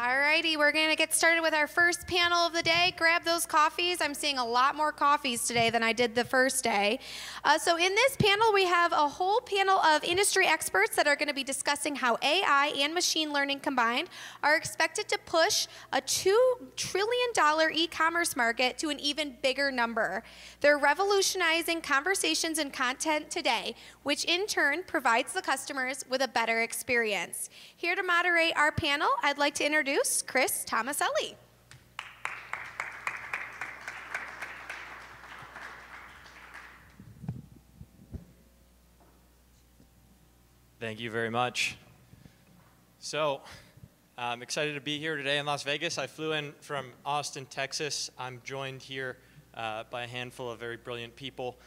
Alrighty, we're going to get started with our first panel of the day. Grab those coffees. I'm seeing a lot more coffees today than I did the first day. So in this panel, we have a whole panel of industry experts that are going to be discussing how AI and machine learning combined are expected to push a $2 trillion e-commerce market to an even bigger number. They're revolutionizing conversations and content today, which in turn provides the customers with a better experience. Here to moderate our panel, I'd like to introduce Chris Tomaselli. Thank you very much. So, I'm excited to be here today in Las Vegas. I flew in from Austin, Texas. I'm joined here by a handful of very brilliant people.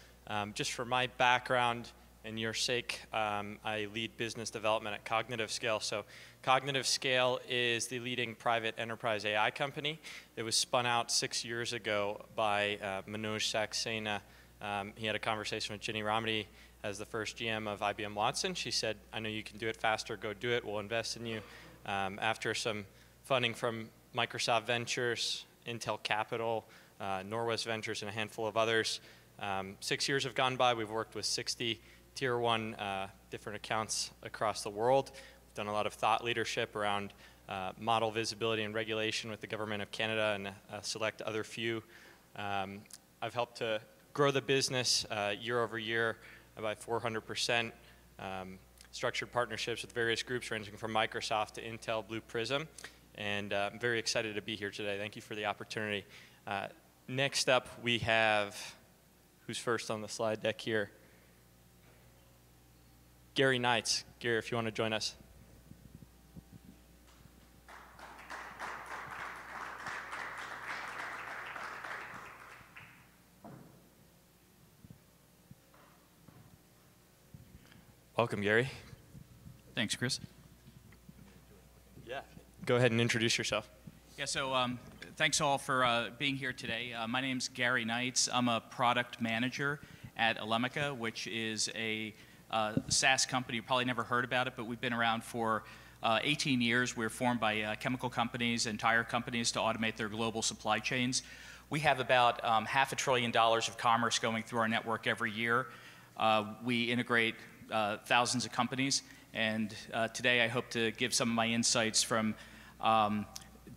Just for my background and your sake, I lead business development at Cognitive Scale. So Cognitive Scale is the leading private enterprise AI company. It was spun out 6 years ago by Manoj Saxena. He had a conversation with Ginny Romney as the first GM of IBM Watson. She said, I know you can do it faster, go do it, we'll invest in you. After some funding from Microsoft Ventures, Intel Capital, Norwest Ventures, and a handful of others, 6 years have gone by. We've worked with 60 Tier 1 different accounts across the world. We've done a lot of thought leadership around model visibility and regulation with the government of Canada and a select other few. I've helped to grow the business year over year by 400%, structured partnerships with various groups ranging from Microsoft to Intel, Blue Prism, and I'm very excited to be here today. Thank you for the opportunity. Next up, we have, who's first on the slide deck here? Gary Knights. Gary, if you want to join us. Welcome, Gary. Thanks, Chris. Yeah, go ahead and introduce yourself. Yeah, so thanks all for being here today. My name's Gary Knights. I'm a product manager at Alemica, which is a SaaS company. You probably never heard about it, but we've been around for 18 years. We're formed by chemical companies and tire companies to automate their global supply chains. We have about $500 billion of commerce going through our network every year. We integrate thousands of companies, and today I hope to give some of my insights from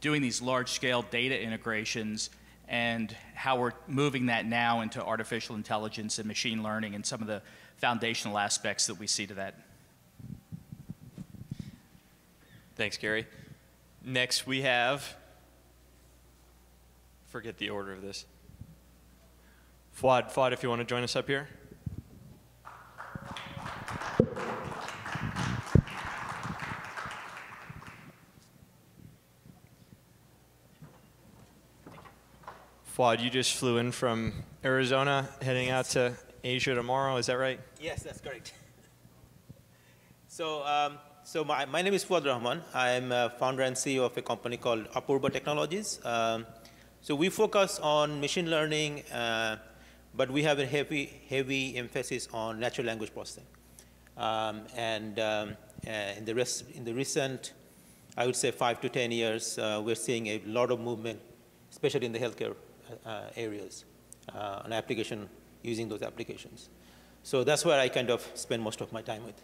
doing these large-scale data integrations and how we're moving that now into artificial intelligence and machine learning and some of the foundational aspects that we see to that. Thanks, Gary. Next we have, forget the order of this. Fuad, if you want to join us up here. Fuad, you just flew in from Arizona, heading out to Asia tomorrow, is that right? Yes, that's correct. So, my name is Fuad Rahman. I'm founder and CEO of a company called Apurva Technologies. So we focus on machine learning, but we have a heavy emphasis on natural language processing. In the recent, I would say 5 to 10 years, we're seeing a lot of movement, especially in the healthcare areas, on application, using those applications. So that's where I kind of spend most of my time with.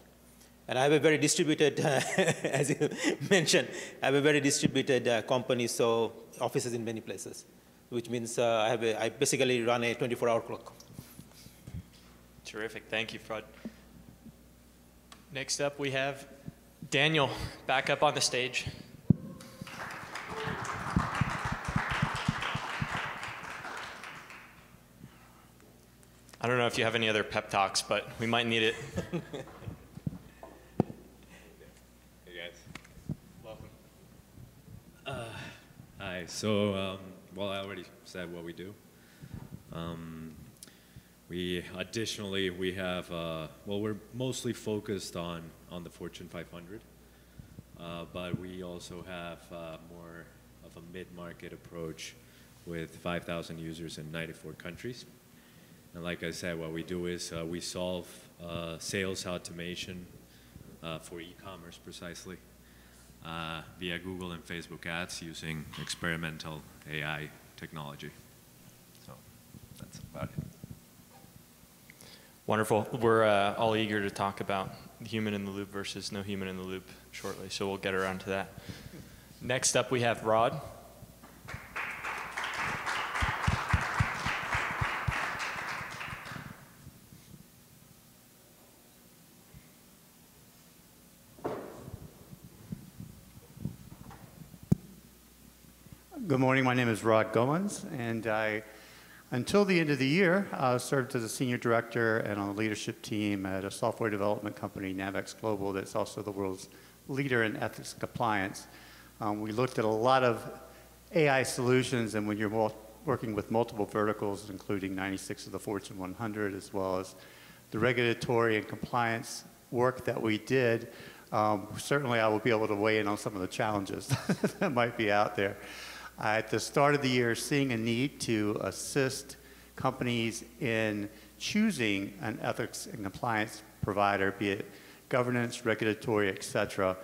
And I have a very distributed, as you mentioned, I have a very distributed company, so offices in many places, which means I basically run a 24-hour clock. Terrific, thank you, Fuad. Next up we have Daniel, back up on the stage. I don't know if you have any other pep talks, but we might need it. Hey guys. Welcome. Hi. So, well, I already said what we do. Additionally, we have, well, we're mostly focused on the Fortune 500, but we also have more of a mid-market approach with 5,000 users in 94 countries. And like I said, what we do is we solve sales automation for e-commerce precisely. via Google and Facebook ads using experimental AI technology. So that's about it. Wonderful. We're all eager to talk about human in the loop versus no human in the loop shortly, so we'll get around to that. Next up, we have Rod. Good morning. My name is Rod Goins, and until the end of the year, served as a senior director and on the leadership team at a software development company, Navex Global, that's also the world's leader in ethics and compliance. We looked at a lot of AI solutions, and when you're working with multiple verticals, including 96 of the Fortune 100, as well as the regulatory and compliance work that we did, certainly I will be able to weigh in on some of the challenges that might be out there. At the start of the year, seeing a need to assist companies in choosing an ethics and compliance provider, be it governance, regulatory, et cetera,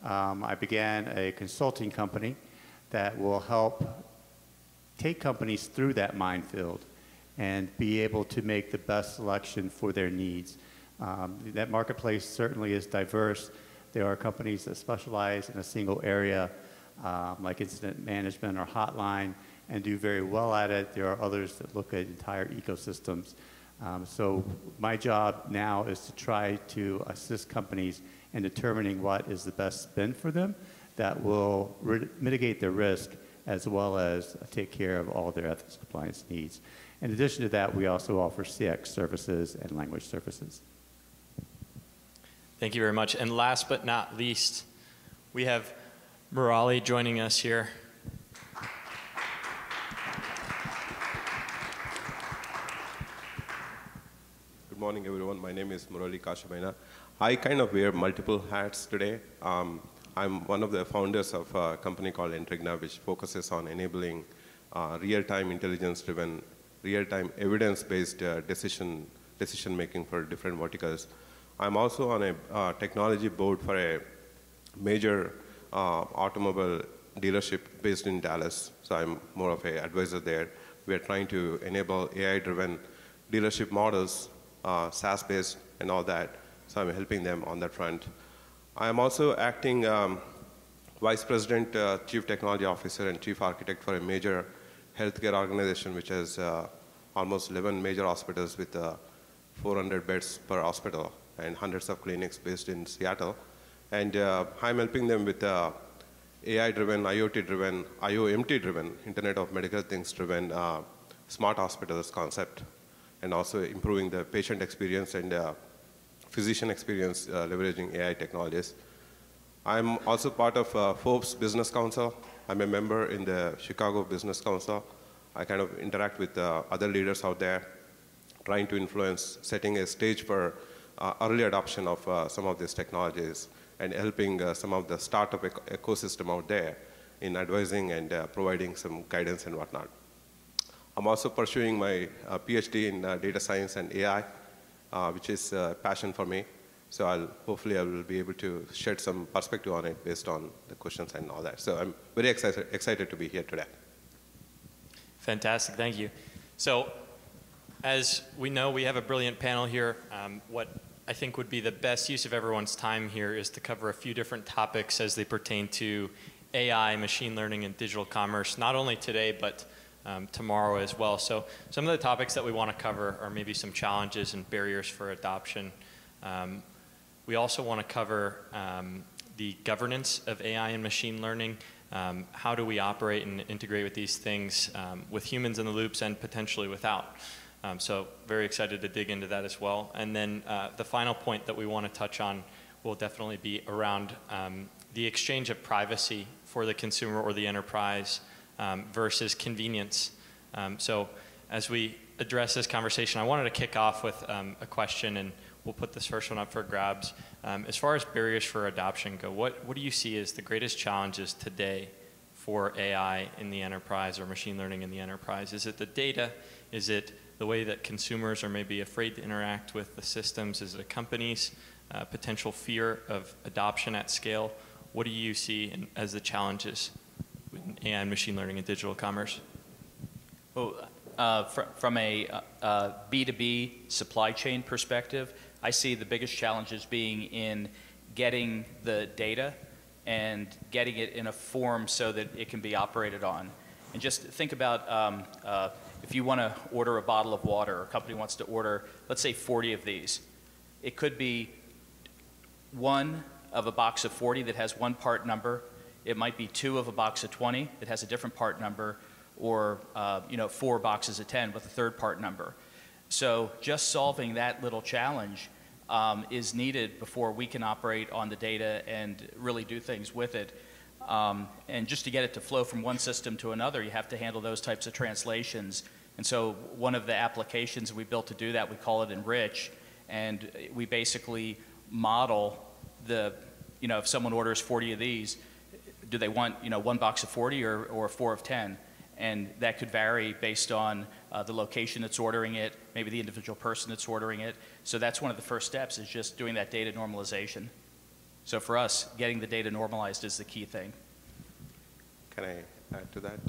I began a consulting company that will help take companies through that minefield and be able to make the best selection for their needs. That marketplace certainly is diverse. There are companies that specialize in a single area, like incident management or hotline, and do very well at it. There are others that look at entire ecosystems. So my job now is to try to assist companies in determining what is the best spin for them that will mitigate their risk as well as take care of all their ethics compliance needs. In addition to that, we also offer CX services and language services. Thank you very much. And last but not least, we have Murali joining us here. Good morning, everyone. My name is Murali Kashabaina. I kind of wear multiple hats today. I'm one of the founders of a company called Intrigna, which focuses on enabling real-time intelligence-driven, real-time evidence-based decision-making for different verticals. I'm also on a technology board for a major automobile dealership based in Dallas, so I'm more of an advisor there. We are trying to enable AI-driven dealership models, SaaS-based and all that, so I'm helping them on that front. I'm also acting Vice President, Chief Technology Officer, and Chief Architect for a major healthcare organization, which has almost 11 major hospitals with 400 beds per hospital and hundreds of clinics based in Seattle. And I'm helping them with AI-driven, IoT-driven, IoMT-driven, Internet of Medical Things-driven smart hospitals concept, and also improving the patient experience and physician experience leveraging AI technologies. I'm also part of Forbes Business Council. I'm a member in the Chicago Business Council. I kind of interact with other leaders out there, trying to influence, setting a stage for early adoption of some of these technologies, and helping some of the startup ecosystem out there in advising and providing some guidance and whatnot. I'm also pursuing my PhD in data science and AI, which is a passion for me. So hopefully I will be able to shed some perspective on it based on the questions and all that. So I'm very excited to be here today. Fantastic, thank you. So as we know, we have a brilliant panel here. What I think would be the best use of everyone's time here is to cover a few different topics as they pertain to AI, machine learning, and digital commerce, not only today, but tomorrow as well. So some of the topics that we want to cover are maybe some challenges and barriers for adoption. We also want to cover the governance of AI and machine learning. How do we operate and integrate with these things with humans in the loops and potentially without? So very excited to dig into that as well. And then the final point that we want to touch on will definitely be around the exchange of privacy for the consumer or the enterprise versus convenience. So as we address this conversation, I wanted to kick off with a question, and we'll put this first one up for grabs. As far as barriers for adoption go, what do you see as the greatest challenges today for AI in the enterprise or machine learning in the enterprise? Is it the data? Is it the way that consumers are maybe afraid to interact with the systems? Is it a company's potential fear of adoption at scale? what do you see as the challenges with AI and machine learning and digital commerce? Well, from a B2B supply chain perspective, I see the biggest challenges being in getting the data and getting it in a form so that it can be operated on. And just think about if you want to order a bottle of water, or a company wants to order, let's say 40 of these. It could be one of a box of 40 that has one part number. It might be two of a box of 20 that has a different part number, or 4 boxes of 10 with a third part number. So just solving that little challenge is needed before we can operate on the data and really do things with it. And just to get it to flow from one system to another, you have to handle those types of translations. And so one of the applications we built to do that, we call it Enrich, and we basically model the, if someone orders 40 of these, do they want, one box of 40 or 4 of 10? And that could vary based on the location that's ordering it, maybe the individual person that's ordering it. So that's one of the first steps, is just doing that data normalization. So for us, getting the data normalized is the key thing. Can I add to that?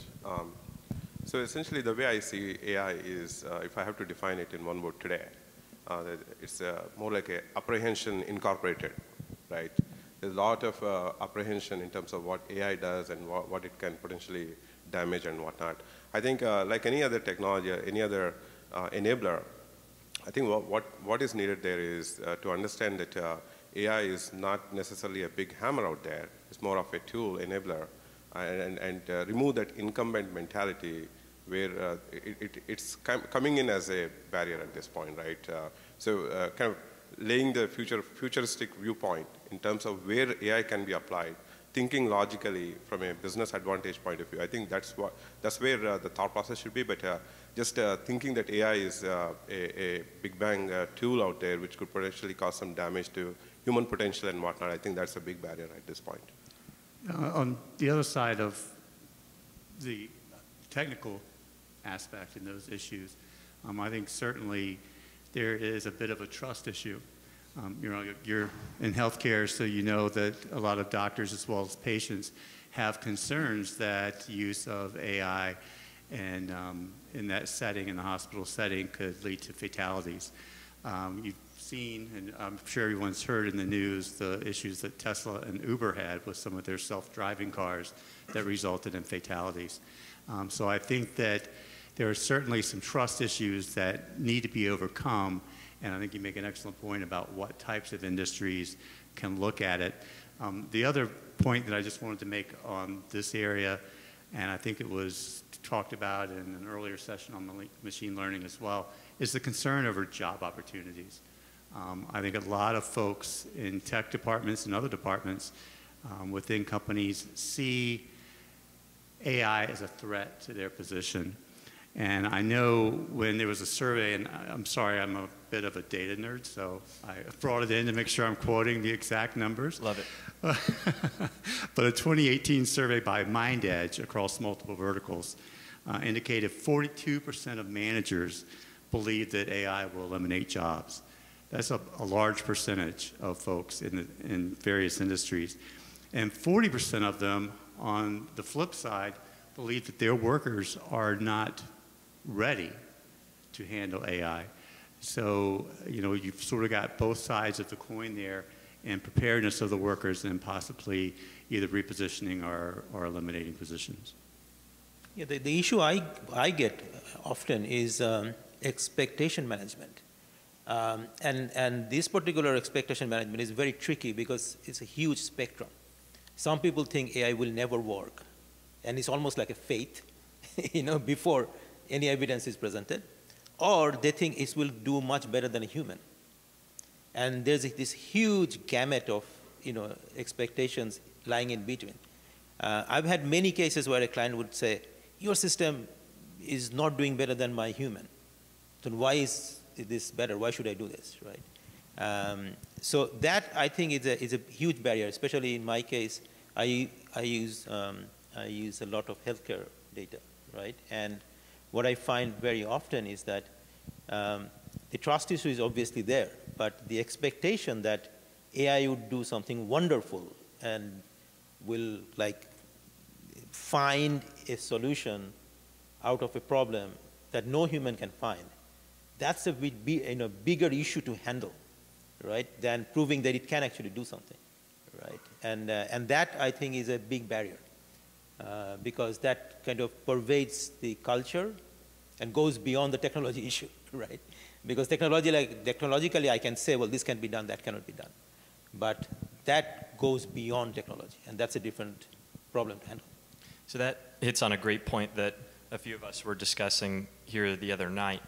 So essentially, the way I see AI is, if I have to define it in one word today, it's more like a apprehension incorporated, right? There's a lot of apprehension in terms of what AI does and what it can potentially damage and whatnot. I think like any other technology, any other enabler, I think what is needed there is to understand that AI is not necessarily a big hammer out there. It's more of a tool, enabler, and remove that incumbent mentality where it's coming in as a barrier at this point, right? So kind of laying the futuristic viewpoint in terms of where AI can be applied, thinking logically from a business advantage point of view. I think that's where the thought process should be. But just thinking that AI is a big bang tool out there which could potentially cause some damage to human potential and whatnot, I think that's a big barrier at this point. On the other side of the technical aspect in those issues, I think certainly there is a bit of a trust issue. You're in healthcare, so you know that a lot of doctors as well as patients have concerns that use of AI and in that setting, in the hospital setting, could lead to fatalities. You've seen, and I'm sure everyone's heard in the news, the issues that Tesla and Uber had with some of their self-driving cars that resulted in fatalities. So I think that there are certainly some trust issues that need to be overcome, and I think you make an excellent point about what types of industries can look at it. The other point that I just wanted to make on this area, and I think it was talked about in an earlier session on machine learning as well, is the concern over job opportunities. I think a lot of folks in tech departments and other departments within companies see AI as a threat to their position. And I know when there was a survey, and I'm sorry, I'm a bit of a data nerd, so I brought it in to make sure I'm quoting the exact numbers. Love it. But a 2018 survey by MindEdge across multiple verticals indicated 42% of managers believe that AI will eliminate jobs. That's a large percentage of folks in various industries. And 40% of them, on the flip side, believe that their workers are not ready to handle AI. So, you've sort of got both sides of the coin there, and preparedness of the workers and possibly either repositioning or eliminating positions. Yeah, the issue I get often is expectation management. And this particular expectation management is very tricky because it's a huge spectrum. Some people think AI will never work, and it's almost like a faith, before any evidence is presented, or they think it will do much better than a human. And there's this huge gamut of, expectations lying in between. I've had many cases where a client would say, your system is not doing better than my human. So why is this better? Why should I do this, right? So that, I think, is a huge barrier, especially in my case. I use a lot of healthcare data, right? And what I find very often is that the trust issue is obviously there, but the expectation that AI would do something wonderful and will like find a solution out of a problem that no human can find, that's a bigger issue to handle, right, than proving that it can actually do something, right? And that, I think, is a big barrier because that kind of pervades the culture and goes beyond the technology issue, right? Because technologically, I can say, well, this can be done, that cannot be done. But that goes beyond technology, and that's a different problem to handle. So that hits on a great point that a few of us were discussing here the other night.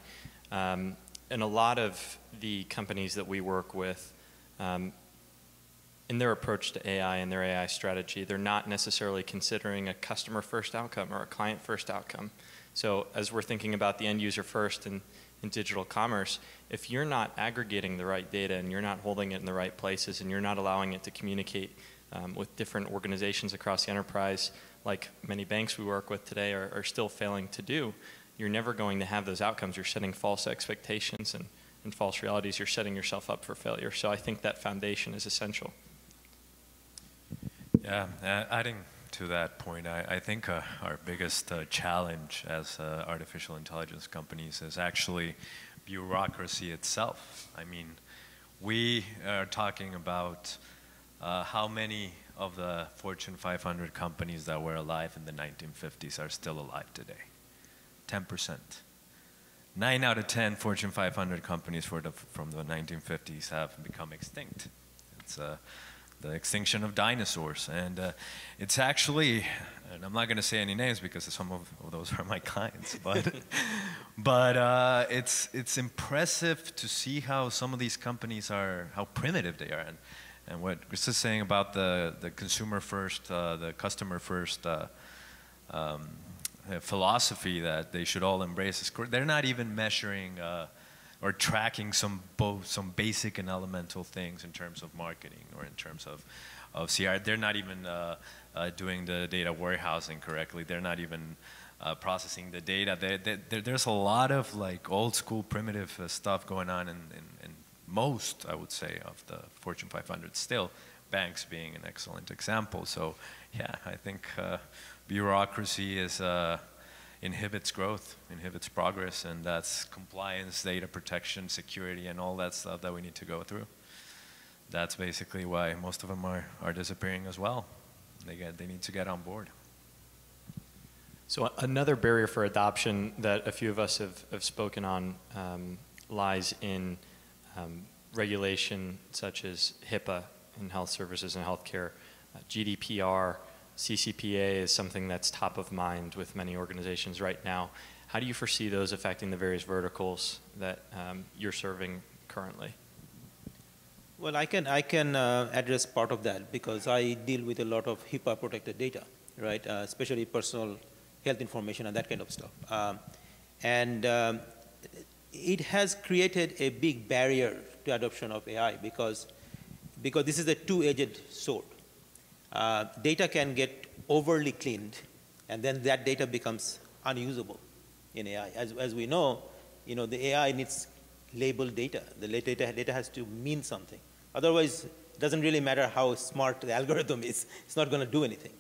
And a lot of the companies that we work with, in their approach to AI and their AI strategy, they're not necessarily considering a customer first outcome or a client first outcome. So as we're thinking about the end user first in digital commerce, if you're not aggregating the right data and you're not holding it in the right places and you're not allowing it to communicate with different organizations across the enterprise, like many banks we work with today are still failing to do, you're never going to have those outcomes. You're setting false expectations and false realities. You're setting yourself up for failure. So I think that foundation is essential. Yeah, adding to that point, I think our biggest challenge as artificial intelligence companies is actually bureaucracy itself. I mean, we are talking about how many of the Fortune 500 companies that were alive in the 1950s are still alive today. 10%. 9 out of 10 Fortune 500 companies from the 1950s have become extinct. It's the extinction of dinosaurs. And it's actually, and I'm not going to say any names because some of those are my clients, but it's impressive to see how some of these companies are, how primitive they are. And what Chris is saying about the consumer first, the customer first philosophy that they should all embrace, they're not even measuring or tracking some basic and elemental things in terms of marketing or in terms of CR. They're not even doing the data warehousing correctly. They're not even processing the data. There's a lot of like old school primitive stuff going on in most, I would say, of the Fortune 500 still, banks being an excellent example. So yeah, I think bureaucracy inhibits growth, inhibits progress, and that's compliance, data protection, security, and all that stuff that we need to go through. That's basically why most of them are disappearing as well. They need to get on board. So another barrier for adoption that a few of us have spoken on lies in regulation such as HIPAA in health services and healthcare, GDPR, CCPA is something that's top of mind with many organizations right now. How do you foresee those affecting the various verticals that you're serving currently? Well, I can address part of that because I deal with a lot of HIPAA protected data, right? Especially personal health information and that kind of stuff. It has created a big barrier to adoption of AI because this is a two-edged sword. Data can get overly cleaned, and then that data becomes unusable in AI. As we know, the AI needs labeled data. The data has to mean something. Otherwise, it doesn't really matter how smart the algorithm is. It's not going to do anything.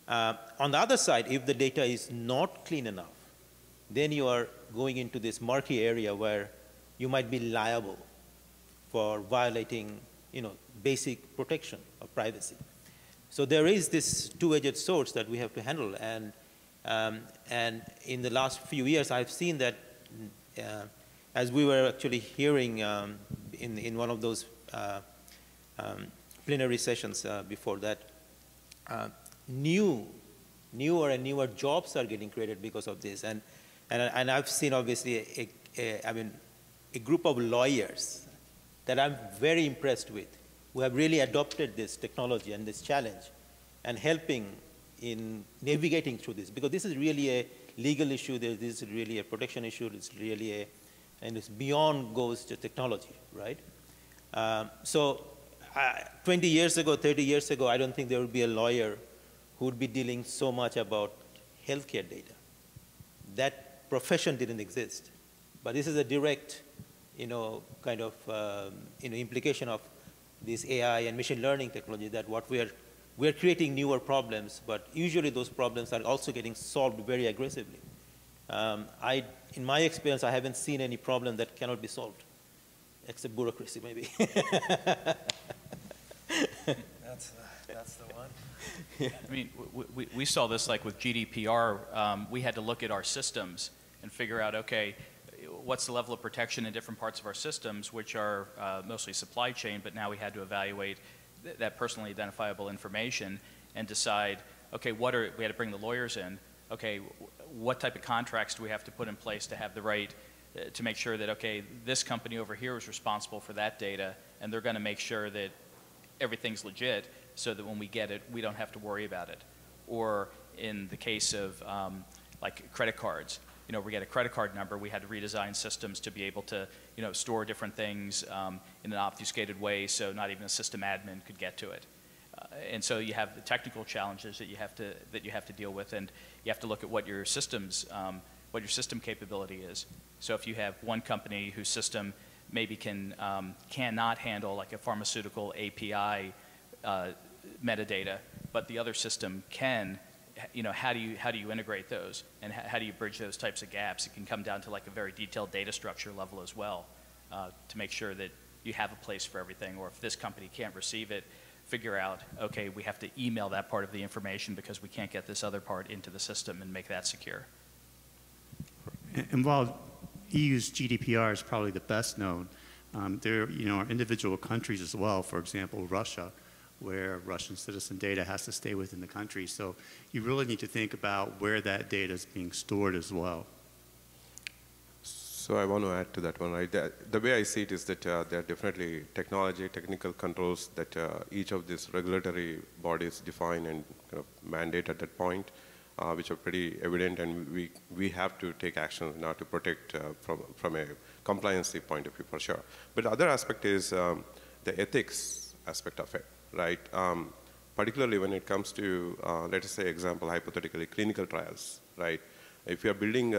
On the other side, if the data is not clean enough, then you are going into this murky area where you might be liable for violating, basic protection of privacy. So there is this two-edged sword that we have to handle, and in the last few years, I've seen that as we were actually hearing in one of those plenary sessions before that, newer and newer jobs are getting created because of this, and I've seen obviously a group of lawyers that I'm very impressed with, who have really adopted this technology and this challenge and helping in navigating through this, because this is really a legal issue, this is really a protection issue, it's really and it's beyond goes to technology, right? So 20 years ago, 30 years ago, I don't think there would be a lawyer who would be dealing so much about healthcare data. That profession didn't exist. But this is a direct, implication of this AI and machine learning technology, that what we are we're creating newer problems, but usually those problems are also getting solved very aggressively. In my experience, I haven't seen any problem that cannot be solved, except bureaucracy, maybe. That's the one. Yeah. I mean, we saw this like with GDPR. We had to look at our systems and figure out, okay, what's the level of protection in different parts of our systems, which are mostly supply chain, but now we had to evaluate that personally identifiable information and decide, okay, we had to bring the lawyers in, okay, what type of contracts do we have to put in place to have the right, to make sure that, okay, this company over here is responsible for that data, and they're going to make sure that everything's legit so that when we get it, we don't have to worry about it. Or in the case of like credit cards, we get a credit card number, we had to redesign systems to be able to, store different things in an obfuscated way so not even a system admin could get to it. And so you have the technical challenges that you have to deal with, and you have to look at what your system capability is. So if you have one company whose system maybe cannot handle like a pharmaceutical API metadata, but the other system can, how do you integrate those, and how do you bridge those types of gaps? It can come down to like a very detailed data structure level as well, to make sure that you have a place for everything. Or if this company can't receive it, figure out, okay, we have to email that part of the information because we can't get this other part into the system and make that secure. And while EU's GDPR is probably the best known, there are individual countries as well, for example, Russia, where Russian citizen data has to stay within the country. So you really need to think about where that data is being stored as well. So I want to add to that one. Right? The way I see it is that there are definitely technical controls that each of these regulatory bodies define and kind of mandate at that point, which are pretty evident, and we have to take action now to protect from a compliance point of view for sure. But the other aspect is the ethics aspect of it, right? Particularly when it comes to, let us say, example, hypothetically, clinical trials, right? If you are building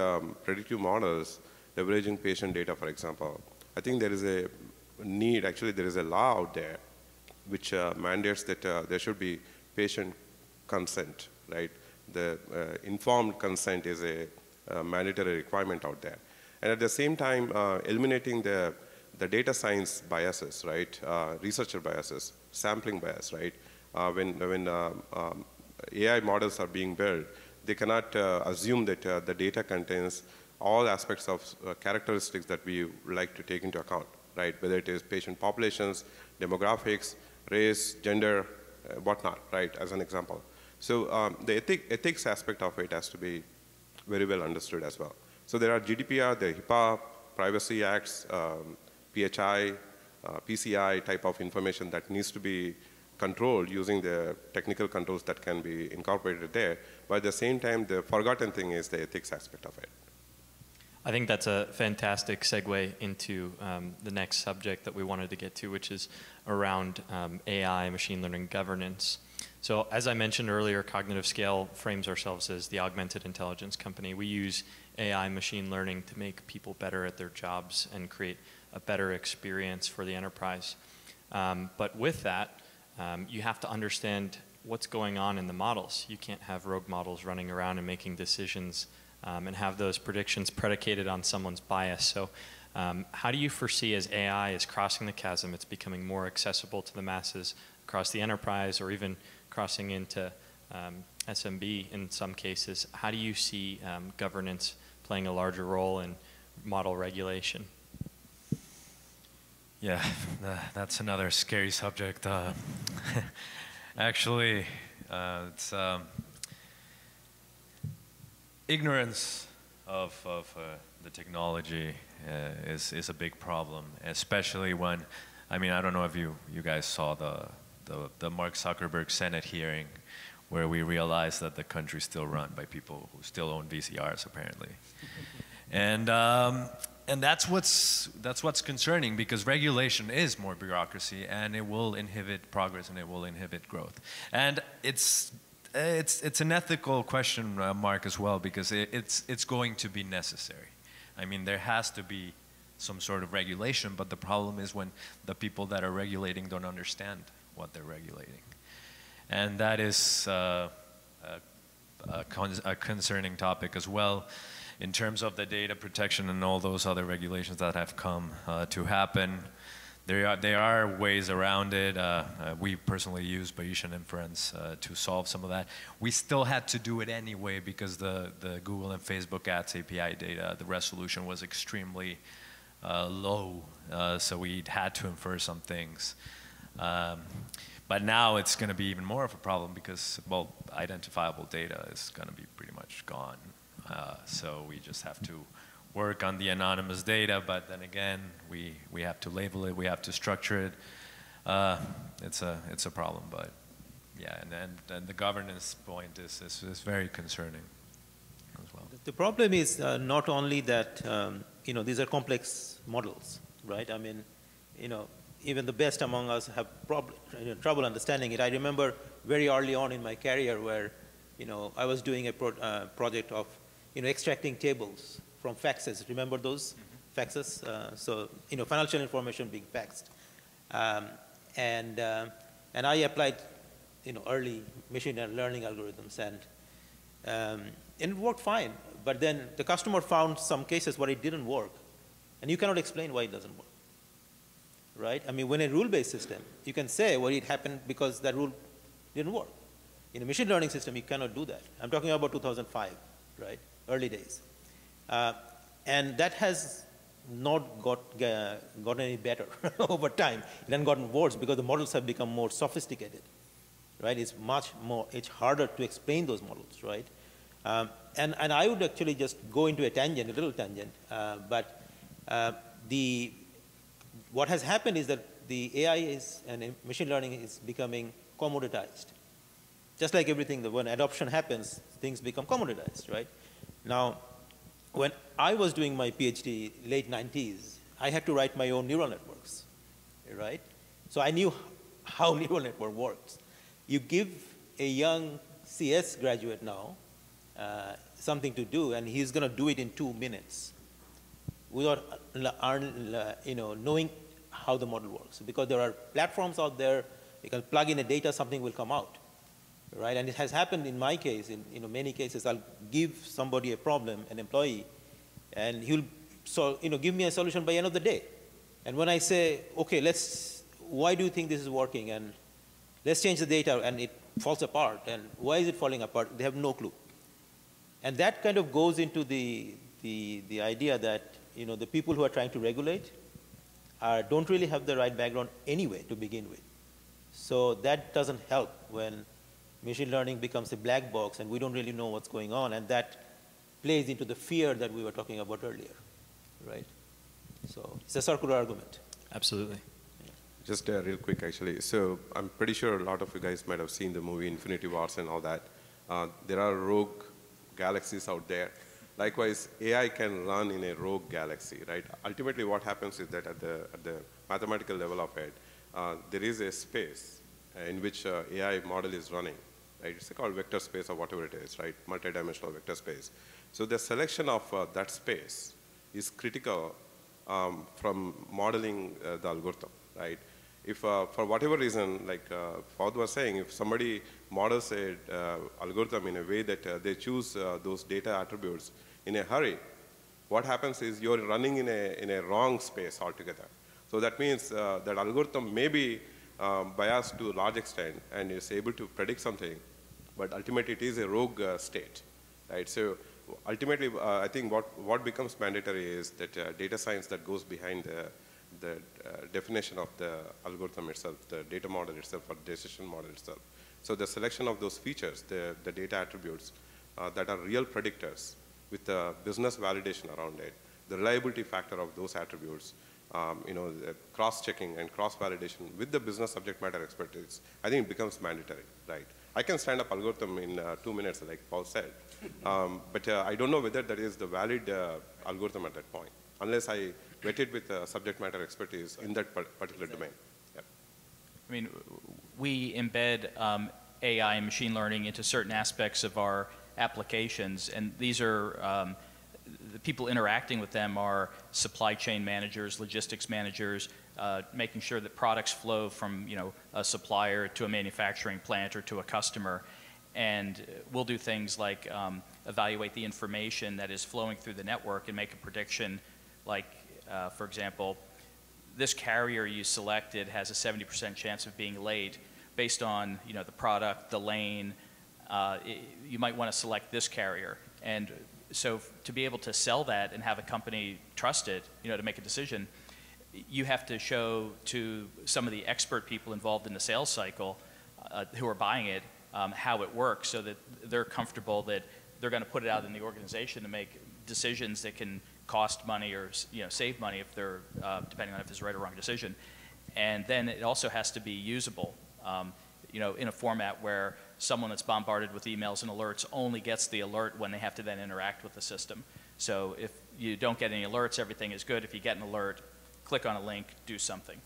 predictive models, leveraging patient data, for example, I think there is a need, actually there is a law out there which mandates that there should be patient consent, right? The informed consent is a mandatory requirement out there. And at the same time, eliminating the data science biases, right? Researcher biases, sampling bias, right? When AI models are being built, they cannot assume that the data contains all aspects of characteristics that we like to take into account, right? Whether it is patient populations, demographics, race, gender, whatnot, right, as an example. So the ethics aspect of it has to be very well understood as well. So there are GDPR, the HIPAA, Privacy Acts, PHI, PCI type of information that needs to be controlled using the technical controls that can be incorporated there. But at the same time, the forgotten thing is the ethics aspect of it. I think that's a fantastic segue into the next subject that we wanted to get to, which is around AI, machine learning governance. So as I mentioned earlier, Cognitive Scale frames ourselves as the augmented intelligence company. We use AI machine learning to make people better at their jobs and create a better experience for the enterprise. But with that, you have to understand what's going on in the models. You can't have rogue models running around and making decisions and have those predictions predicated on someone's bias. So how do you foresee, as AI is crossing the chasm, it's becoming more accessible to the masses across the enterprise, or even crossing into SMB in some cases, how do you see governance playing a larger role in model regulation? Yeah, that's another scary subject. Actually, it's ignorance of the technology is a big problem, especially when, I mean, I don't know if you guys saw the Mark Zuckerberg Senate hearing, where we realized that the country's still run by people who still own VCRs, apparently. And that's what's concerning, because regulation is more bureaucracy, and it will inhibit progress and it will inhibit growth. And it's an ethical question mark as well, because it's going to be necessary. I mean, there has to be some sort of regulation, but the problem is when the people that are regulating don't understand what they're regulating. And that is a concerning topic as well in terms of the data protection and all those other regulations that have come to happen. There are ways around it. We personally use Bayesian inference to solve some of that. We still had to do it anyway because the Google and Facebook Ads API data, the resolution was extremely low, so we had to infer some things. But now it's going to be even more of a problem because, well, identifiable data is going to be pretty much gone. So we just have to work on the anonymous data, but then again, we have to label it, we have to structure it. It's a problem, but yeah, and the governance point is very concerning as well. The problem is not only that these are complex models, right? I mean, even the best among us have trouble understanding it. I remember very early on in my career where I was doing a project of extracting tables from faxes. Remember those faxes? So financial information being faxed, and I applied early machine learning algorithms, and it worked fine. But then the customer found some cases where it didn't work, and you cannot explain why it doesn't work, right? I mean, when a rule-based system, you can say, well, it happened because that rule didn't work. In a machine learning system, you cannot do that. I'm talking about 2005, right? Early days. And that has not gotten any better over time. It has gotten worse because the models have become more sophisticated, right? It's much more, it's harder to explain those models, right? And I would actually just go into a little tangent, but what has happened is that the AI and machine learning is becoming commoditized. Just like everything, when adoption happens, things become commoditized, right? Now, when I was doing my PhD, late 90s, I had to write my own neural networks, right? So I knew how neural network works. You give a young CS graduate now something to do, and he's going to do it in 2 minutes without knowing how the model works. Because there are platforms out there, you can plug in a data, something will come out. Right, and it has happened in my case. In many cases, I'll give somebody a problem, an employee, and he'll give me a solution by the end of the day. And when I say, okay, why do you think this is working? And let's change the data, and it falls apart. And why is it falling apart? They have no clue. And that kind of goes into the idea that the people who are trying to regulate don't really have the right background anyway to begin with. So that doesn't help when machine learning becomes a black box and we don't really know what's going on, and that plays into the fear that we were talking about earlier, right? So it's a circular argument. Absolutely. Yeah. Just real quick, actually. So I'm pretty sure a lot of you guys might have seen the movie Infinity Wars and all that. There are rogue galaxies out there. Likewise, AI can run in a rogue galaxy, right? Ultimately, what happens is that at the mathematical level of it, there is a space in which AI model is running. Right? It's called vector space or whatever it is, right? Multidimensional vector space. So the selection of that space is critical from modeling the algorithm, right? If for whatever reason, like Fawad was saying, if somebody models a algorithm in a way that they choose those data attributes in a hurry, what happens is you're running in a wrong space altogether. So that means that algorithm may be biased to a large extent and is able to predict something, but ultimately it is a rogue state, right? So ultimately, I think what becomes mandatory is that data science that goes behind the definition of the algorithm itself, the data model itself, or decision model itself. So the selection of those features, the data attributes that are real predictors with the business validation around it, the reliability factor of those attributes, the cross-checking and cross-validation with the business subject matter expertise, I think it becomes mandatory, right? I can stand up algorithm in 2 minutes, like Paul said, but I don't know whether that is the valid algorithm at that point, unless I vet it with subject matter expertise in that particular domain. Yeah. I mean, we embed AI and machine learning into certain aspects of our applications, and these are the people interacting with them are supply chain managers, logistics managers, making sure that products flow from a supplier to a manufacturing plant or to a customer. And we'll do things like evaluate the information that is flowing through the network and make a prediction like, for example, this carrier you selected has a 70% chance of being late based on the product, the lane. You might want to select this carrier. And so to be able to sell that and have a company trust it, to make a decision, you have to show to some of the expert people involved in the sales cycle who are buying it how it works so that they're comfortable that they're going to put it out in the organization to make decisions that can cost money or save money if they're depending on if it's the right or wrong decision. And then it also has to be usable, in a format where someone that's bombarded with emails and alerts only gets the alert when they have to then interact with the system. So if you don't get any alerts, everything is good. If you get an alert, click on a link, do something.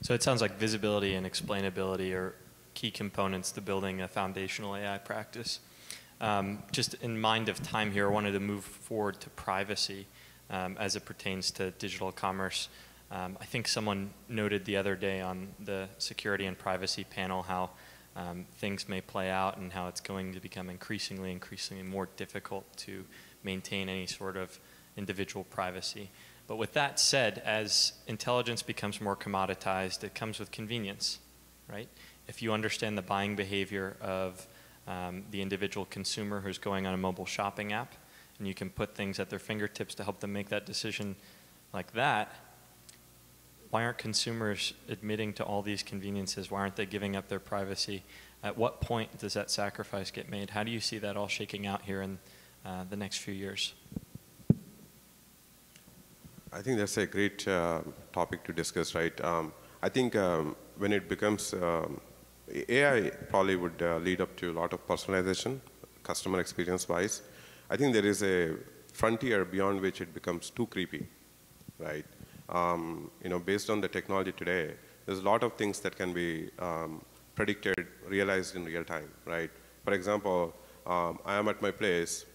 So it sounds like visibility and explainability are key components to building a foundational AI practice. Just in mind of time here, I wanted to move forward to privacy as it pertains to digital commerce. I think someone noted the other day on the security and privacy panel how things may play out and how it's going to become increasingly more difficult to maintain any sort of individual privacy. But with that said, as intelligence becomes more commoditized, it comes with convenience, right? If you understand the buying behavior of the individual consumer who's going on a mobile shopping app, and you can put things at their fingertips to help them make that decision like that, why aren't consumers admitting to all these conveniences? Why aren't they giving up their privacy? At what point does that sacrifice get made? How do you see that all shaking out here in the next few years? I think that's a great topic to discuss, right? I think when it becomes, AI probably would lead up to a lot of personalization, customer experience-wise. I think there is a frontier beyond which it becomes too creepy, right? Based on the technology today, there's a lot of things that can be predicted, realized in real time, right? For example, I am at my place,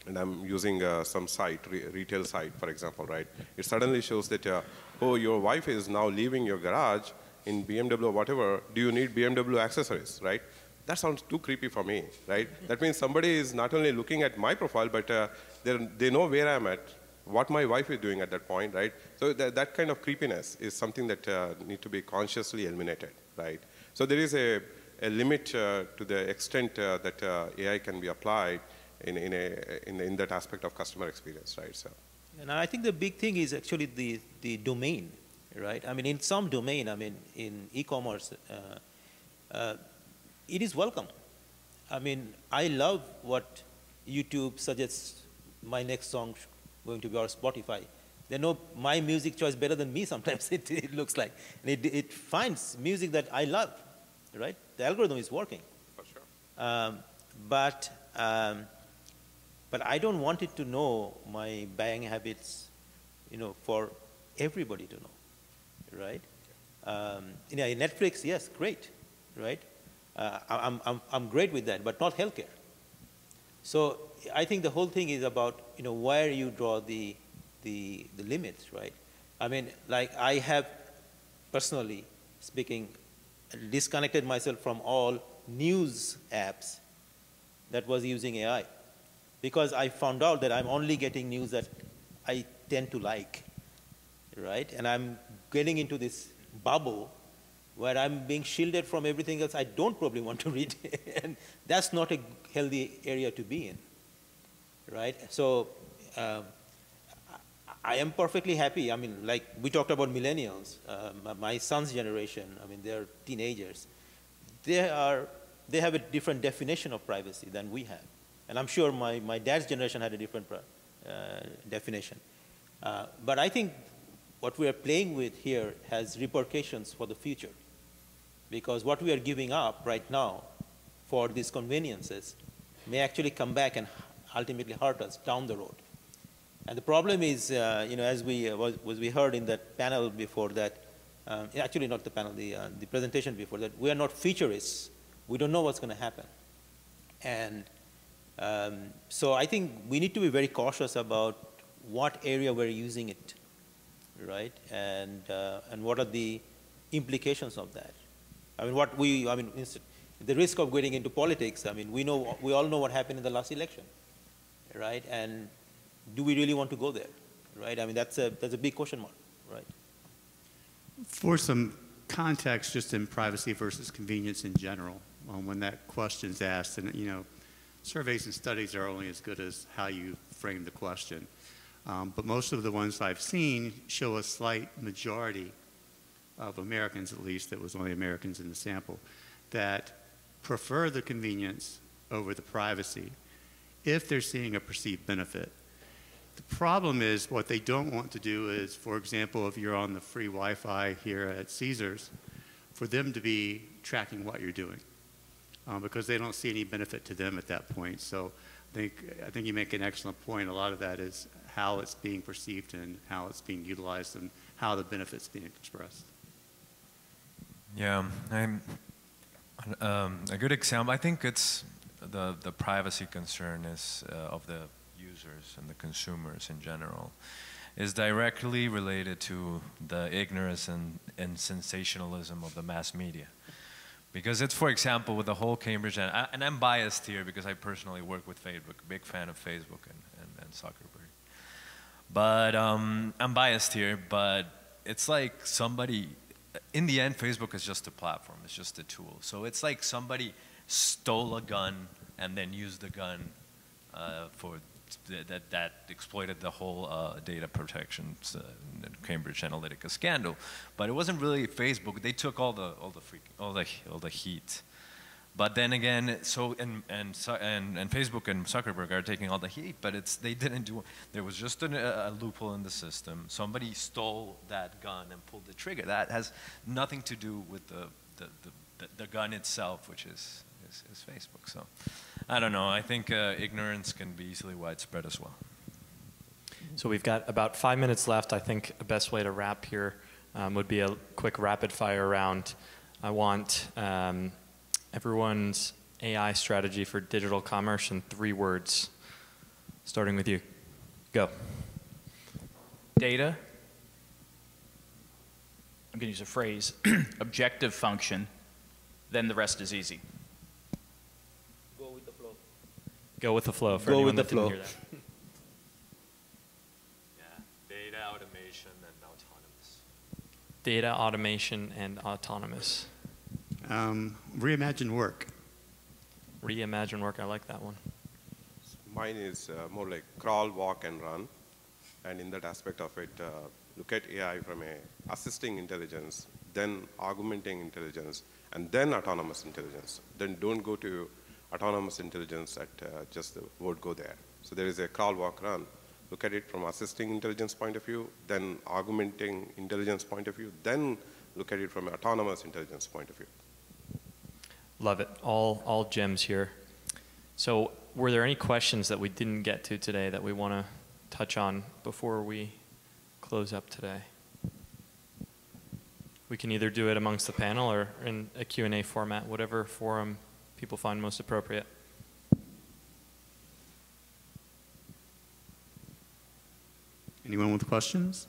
and I'm using some site, retail site, for example, right? It suddenly shows that, oh, your wife is now leaving your garage in BMW or whatever. Do you need BMW accessories, right? That sounds too creepy for me, right? That means somebody is not only looking at my profile, but they know where I'm at, what my wife is doing at that point, right? So that kind of creepiness is something that needs to be consciously eliminated, right? So there is a limit to the extent that AI can be applied in that aspect of customer experience, right? So, and I think the big thing is actually the domain, right? I mean, in some domain, I mean, in e-commerce, it is welcome. I mean, I love what YouTube suggests my next song going to be, or Spotify. They know my music choice better than me sometimes, it looks like. And it finds music that I love, right? The algorithm is working. For sure. But I don't want it to know my buying habits, for everybody to know, right? Netflix, yes, great, right? I'm great with that, but not healthcare. So I think the whole thing is about, where you draw the limits, right? I mean, like I have, personally speaking, disconnected myself from all news apps that was using AI, because I found out that I'm only getting news that I tend to like, right? And I'm getting into this bubble where I'm being shielded from everything else I don't probably want to read. And that's not a healthy area to be in, right? So I am perfectly happy. I mean, like we talked about millennials, my son's generation, I mean, they're teenagers. They have a different definition of privacy than we have. And I'm sure my dad's generation had a different definition. But I think what we are playing with here has repercussions for the future. Because what we are giving up right now for these conveniences may actually come back and ultimately hurt us down the road. And the problem is, as we heard in that panel before that, actually not the panel, the presentation before that, we are not futurists. We don't know what's going to happen. And so I think we need to be very cautious about what area we're using it, right? And what are the implications of that? I mean, the risk of getting into politics, I mean, we all know what happened in the last election, right? And do we really want to go there, right? I mean, that's a big question mark, right? For some context, just in privacy versus convenience in general, when that question's asked, and surveys and studies are only as good as how you frame the question. But most of the ones I've seen show a slight majority of Americans, at least, that was only Americans in the sample, that prefer the convenience over the privacy if they're seeing a perceived benefit. The problem is what they don't want to do is, for example, if you're on the free Wi-Fi here at Caesars, for them to be tracking what you're doing because they don't see any benefit to them at that point. So I think you make an excellent point. A lot of that is how it's being perceived and how it's being utilized and how the benefit's being expressed. Yeah, a good example, I think it's the privacy concern is of the users and the consumers in general is directly related to the ignorance and sensationalism of the mass media. Because it's, for example, with the whole Cambridge, and I'm biased here because I personally work with Facebook, big fan of Facebook and Zuckerberg. But I'm biased here, but it's like somebody, in the end, Facebook is just a platform, it's just a tool. So it's like somebody stole a gun and then used the gun for that exploited the whole data protection Cambridge Analytica scandal. But it wasn't really Facebook. They took all the heat. But then again, and Facebook and Zuckerberg are taking all the heat, but they didn't do. There was just a loophole in the system. Somebody stole that gun and pulled the trigger. That has nothing to do with the gun itself, which is Facebook. So I don't know. I think ignorance can be easily widespread as well. So we've got about 5 minutes left. I think the best way to wrap here would be a quick rapid fire round. I want everyone's AI strategy for digital commerce in 3 words. Starting with you. Go. Data. I'm going to use a phrase. Objective function. Then the rest is easy. Go with the flow. Go with the flow. For Go anyone with the that didn't flow. hear that. Data, automation, and autonomous. Data, automation, and autonomous. Reimagine work. Reimagine work. I like that one. Mine is more like crawl, walk, and run. And in that aspect of it, look at AI from a assisting intelligence, then augmenting intelligence, and then autonomous intelligence. Then don't go to autonomous intelligence at just the word go there. So there is a crawl, walk, run. Look at it from assisting intelligence point of view, then augmenting intelligence point of view, then look at it from an autonomous intelligence point of view. Love it. All gems here. So were there any questions that we didn't get to today that we want to touch on before we close up today? We can either do it amongst the panel or in a Q&A format, whatever forum people find most appropriate. Anyone with questions?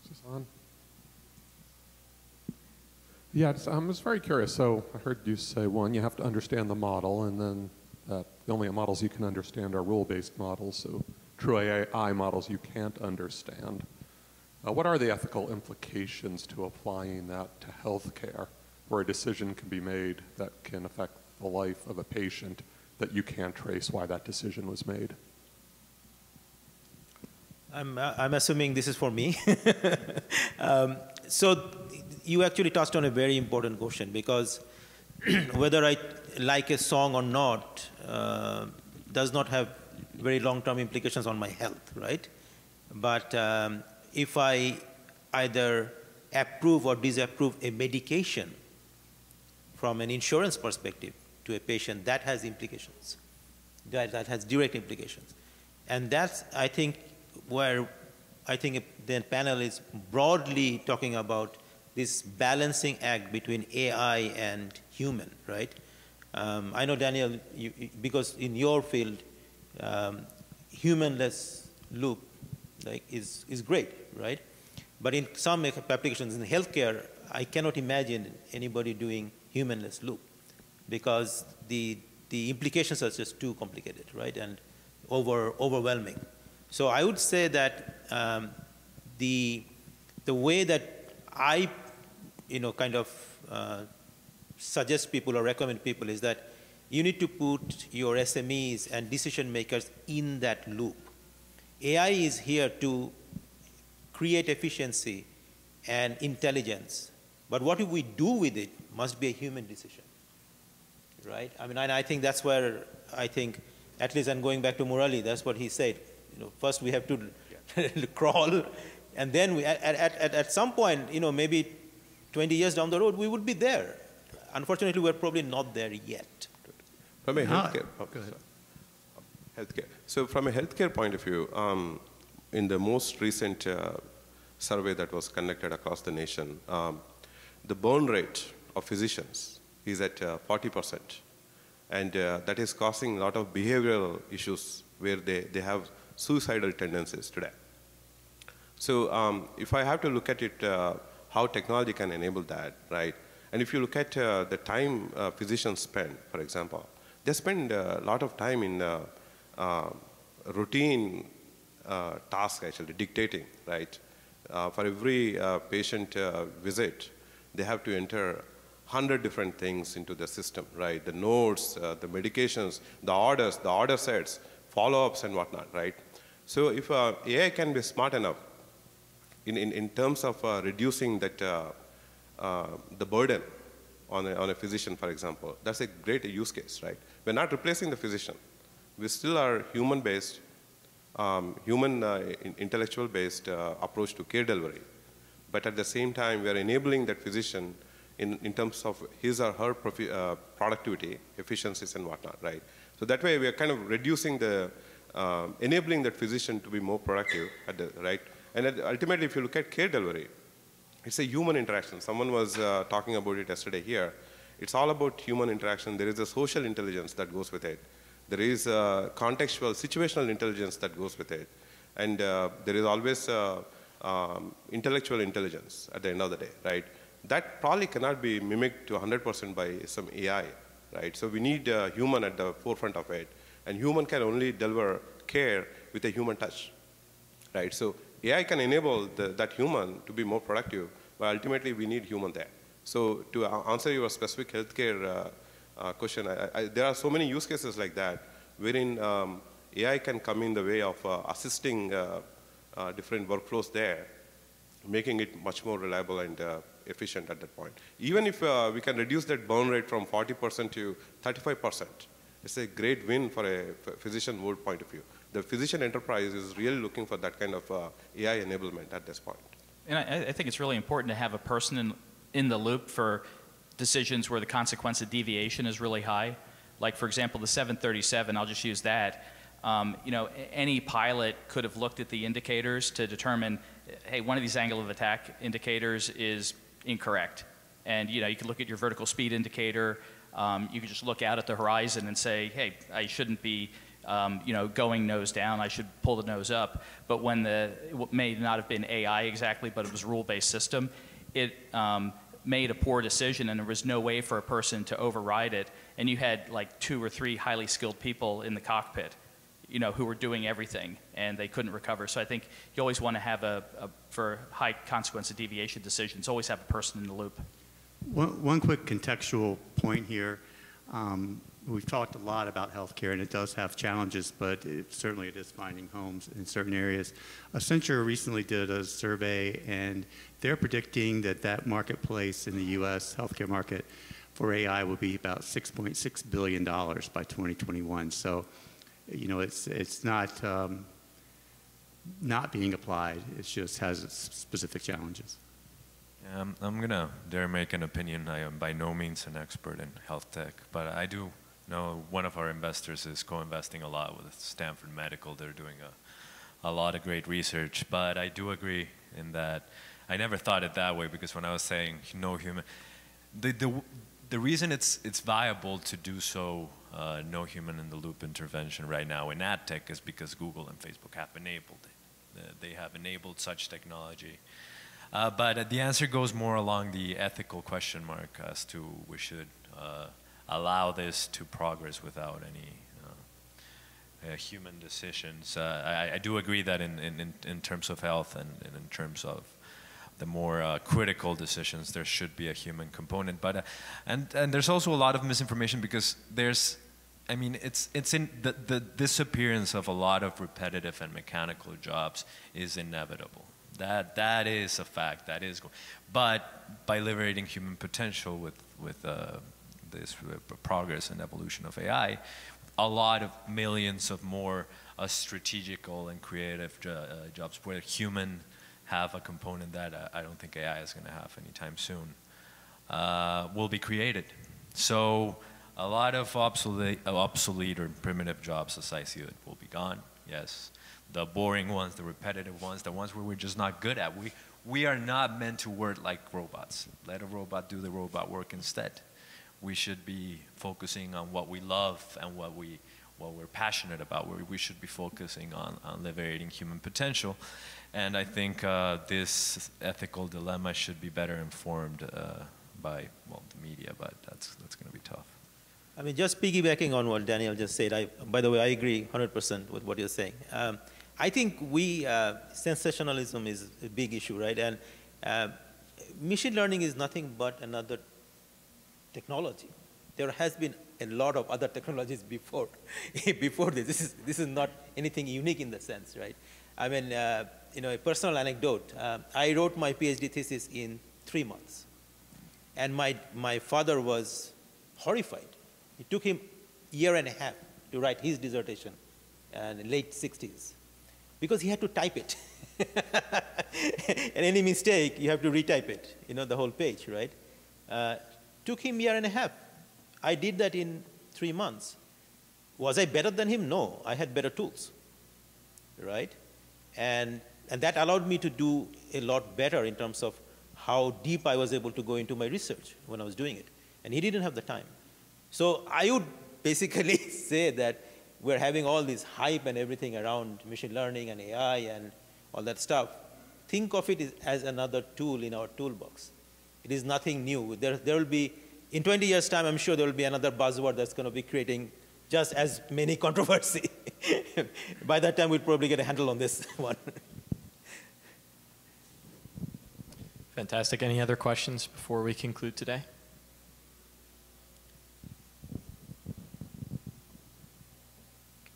Is this on? Yeah, I was very curious. So I heard you say, one, you have to understand the model, and then the only models you can understand are rule-based models, so true AI models you can't understand. What are the ethical implications to applying that to healthcare, where a decision can be made that can affect the life of a patient that you can't trace why that decision was made? I'm assuming this is for me. So you actually touched on a very important question, because whether I like a song or not does not have very long-term implications on my health, right? But if I either approve or disapprove a medication from an insurance perspective to a patient, that has implications. That has direct implications. And that's, I think, where I think the panel is broadly talking about this balancing act between AI and human, right? I know, Daniel, because in your field, humanless loop is great, right? But in some applications in healthcare, I cannot imagine anybody doing humanless loop because the implications are just too complicated, right, and overwhelming. So I would say that the way that I, kind of suggest people or recommend people is that you need to put your SMEs and decision makers in that loop. AI is here to create efficiency and intelligence, but what we do with it must be a human decision, right? I mean, and I think that's where I think, at least I'm going back to Murali, that's what he said. First we have to crawl, and then at some point, maybe 20 years down the road, we would be there. Unfortunately, we're probably not there yet. From a healthcare, So from a healthcare point of view, in the most recent survey that was conducted across the nation, the burn rate of physicians is at 40%. And that is causing a lot of behavioral issues where they have suicidal tendencies today. So if I have to look at it, how technology can enable that, right? And if you look at the time physicians spend, for example, they spend a lot of time in routine tasks, actually, dictating, right? For every patient visit, they have to enter 100 different things into the system, right? The notes, the medications, the orders, the order sets, follow-ups and whatnot, right? So if AI can be smart enough in terms of reducing that the burden on a physician, for example, that's a great use case, right? We're not replacing the physician. We still are human-based, intellectual-based approach to care delivery. But at the same time, we are enabling that physician in terms of his or her productivity, efficiencies, and whatnot, right? So that way, we are kind of reducing the, enabling that physician to be more productive, right? And ultimately, if you look at care delivery, it's a human interaction. Someone was talking about it yesterday here. It's all about human interaction. There is a social intelligence that goes with it. There is contextual, situational intelligence that goes with it. And there is always intellectual intelligence at the end of the day, right? That probably cannot be mimicked to 100% by some AI, right? So we need a human at the forefront of it. And human can only deliver care with a human touch, right? So AI can enable that human to be more productive, but ultimately we need human there. So to answer your specific healthcare question, there are so many use cases like that, wherein AI can come in the way of assisting different workflows there, making it much more reliable and efficient at that point. Even if we can reduce that burn rate from 40% to 35%, it's a great win for a physician world point of view. The physician enterprise is really looking for that kind of AI enablement at this point. And I think it's really important to have a person in the loop for decisions where the consequence of deviation is really high. Like, for example, the 737, I'll just use that. Any pilot could have looked at the indicators to determine, hey, one of these angle of attack indicators is incorrect. And you can look at your vertical speed indicator. You can just look out at the horizon and say, hey, I shouldn't be going nose down, I should pull the nose up. But when it may not have been AI exactly, but it was a rule-based system, it made a poor decision and there was no way for a person to override it. And you had like 2 or 3 highly skilled people in the cockpit, who were doing everything and they couldn't recover. So I think you always want to have for high consequence of deviation decisions, always have a person in the loop. One quick contextual point here. We've talked a lot about healthcare, and it does have challenges, but certainly it is finding homes in certain areas. Accenture recently did a survey, and they're predicting that marketplace in the U.S. healthcare market for AI will be about $6.6 billion by 2021. So, it's not being applied. It just has its specific challenges. I'm going to dare make an opinion. I am by no means an expert in health tech, but I do know one of our investors is co-investing a lot with Stanford Medical. They're doing a lot of great research, but I do agree in that I never thought it that way, because when I was saying no human, the the reason it's viable to do so, no human in the loop intervention right now in ad tech is because Google and Facebook have enabled it. They have enabled such technology. But the answer goes more along the ethical question mark as to we should allow this to progress without any human decisions. I do agree that in terms of health and in terms of the more critical decisions, there should be a human component. But and there's also a lot of misinformation because there's, I mean, it's in the disappearance of a lot of repetitive and mechanical jobs is inevitable. That is a fact. That is, but by liberating human potential with this progress and evolution of AI, a lot of millions of more strategical and creative jobs where human have a component that I don't think AI is going to have anytime soon will be created. So a lot of obsolete or primitive jobs, as I see it, will be gone. Yes. The boring ones, the repetitive ones, the ones where we're just not good at. We are not meant to work like robots. Let a robot do the robot work instead. We should be focusing on what we love and what we're passionate about. We should be focusing on liberating human potential. And I think this ethical dilemma should be better informed by, well, the media, but that's going to be tough. I mean, just piggybacking on what Daniel just said, by the way, I agree 100% with what you're saying. I think sensationalism is a big issue, right? And machine learning is nothing but another technology. There has been a lot of other technologies before this. This is not anything unique in that sense, right? I mean, a personal anecdote. I wrote my PhD thesis in 3 months. And my father was horrified. It took him a year and a half to write his dissertation in the late 60s because he had to type it. And any mistake, you have to retype it, the whole page, right? Took him a year and a half. I did that in 3 months. Was I better than him? No, I had better tools, right? And that allowed me to do a lot better in terms of how deep I was able to go into my research when I was doing it. And he didn't have the time. So I would basically say that we're having all this hype and everything around machine learning and AI and all that stuff. Think of it as another tool in our toolbox. It is nothing new. There will be, in 20 years' time, I'm sure there will be another buzzword that's going to be creating just as many controversy. By that time, we'll probably get a handle on this one. Fantastic. Any other questions before we conclude today?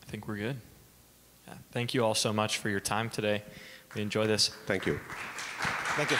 I think we're good. Yeah. Thank you all so much for your time today. We enjoy this. Thank you. Thank you.